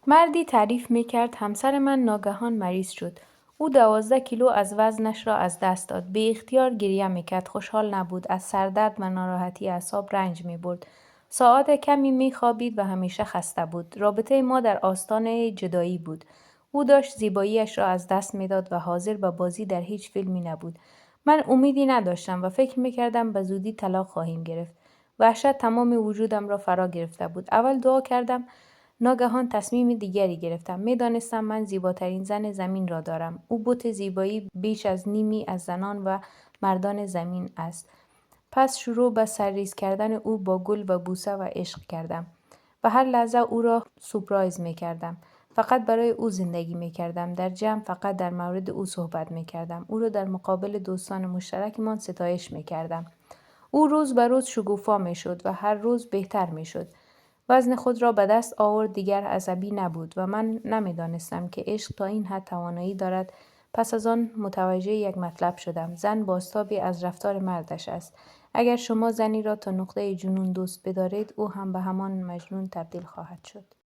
مردی تعریف میکرد همسر من ناگهان مریض شد. او 12 کیلو از وزنش را از دست داد. به اختیار گریه میکرد. خوشحال نبود. از سردرد و ناراحتی اعصاب رنج میبرد. ساعت کمی میخوابید و همیشه خسته بود. رابطه ما در آستانه جدایی بود. او داشت زیباییش را از دست میداد و حاضر به بازی در هیچ فیلمی نبود. من امیدی نداشتم و فکر میکردم به زودی طلاق خواهیم گرفت. وحشت تمام وجودم را فرا گرفته بود. اول دعا کردم. ناگهان تصمیم دیگری گرفتم. میدانستم من زیباترین زن زمین را دارم. او بت زیبایی بیش از نیمی از زنان و مردان زمین است. پس شروع به سرریز کردن او با گل و بوسه و عشق کردم و هر لحظه او را سورپرایز می کردم. فقط برای او زندگی می کردم. در جمع فقط در مورد او صحبت می کردم. او را در مقابل دوستان مشترکمان ستایش می کردم. او روز به روز شکوفا می شد و هر روز بهتر می شد. وزن خود را به دست آورد. دیگر عصبی نبود و من نمیدانستم که عشق تا این حد توانایی دارد. پس از آن متوجه یک مطلب شدم. زن بازتابی از رفتار مردش است. اگر شما زنی را تا نقطه جنون دوست بدارید، او هم به همان مجنون تبدیل خواهد شد.